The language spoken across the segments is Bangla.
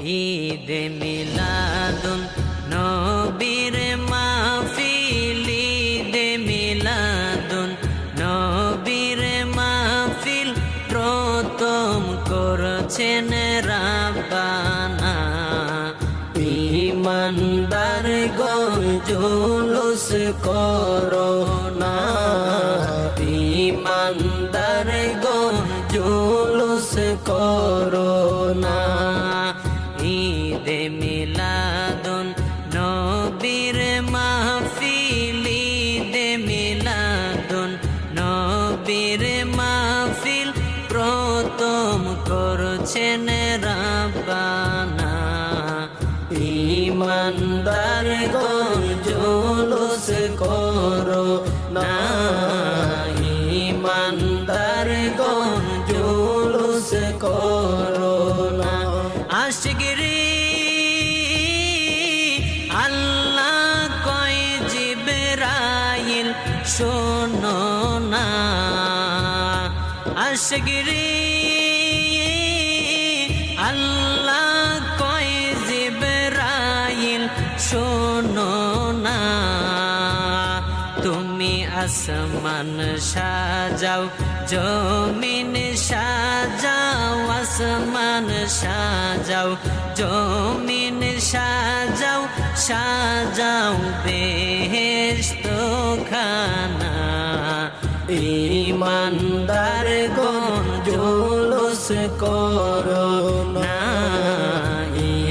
ঈদে মিলাদুন নবীর মাহফিল, ঈদে মিলাদুন নবীর মাহফিল প্রথম করেছেন রাব্বানা। ঈমানদার গণ জুলুস করো না, ঈমানদার গণ জুলুস করো না। ঈদে মিলাদুন নবীর মাহফিল, ঈদে মিলাদুন নবীর মাহফিল প্রথম করছেন রাব্বানা। ঈমানদার গণ জুলুস করো না, ঈমানদার গণ জুলুস করো না। আশিকরি আল্লাহ কয় জিবরাইল শোনো না, আশিকরি আল্লাহ কয় জিবরাইল শোনো না। তুমি আসমান সাজাও জমিন সাজাও, আসমান সাজাও জমিন সাজাও, সাজাও বেহেশত খানা। ঈমানদার গণ জুলুস করো না,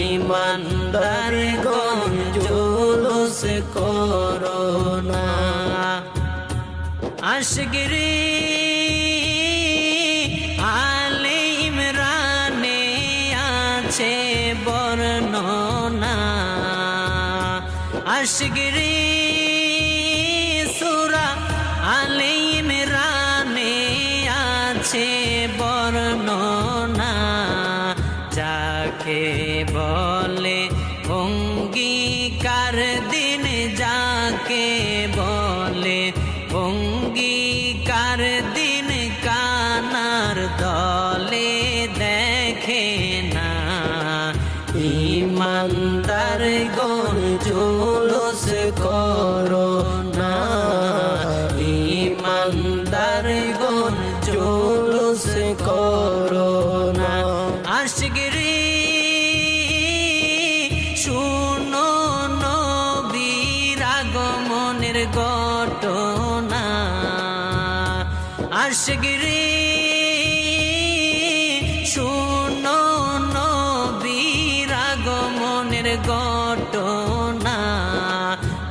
ঈমানদার গণ জুলুস করো না। আশিকরি আলে ইমরানে আছে বর্ণনা, আশিকরি সূরা আলে ইমরানে আছে বর্ণনা। যাকে বলে অঙ্গীকার দিন, যাকে বলে অঙ্গীকার দিন কানার দলে দেখে না। ঈমানদার গণ জুলুস করো না, ঈমানদার গণ জুলুস করো না। আশিকরি শুনো নবীর আগমনের ঘটনা, আশিকরি শুনো নবীর আগমনের ঘটনা।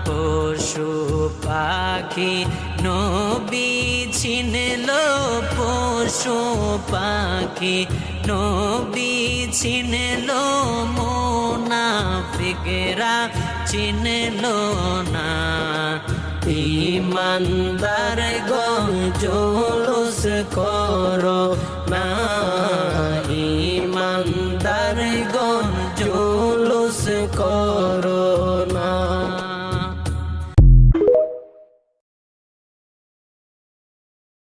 পশু পাখি নবী ছিনল, পশু পাখি নবী ছিনল, মুনাফিকরা চিনল না। ঈমানদার গণ জুলুস করো না, ঈমানদার গণ জুলুস করো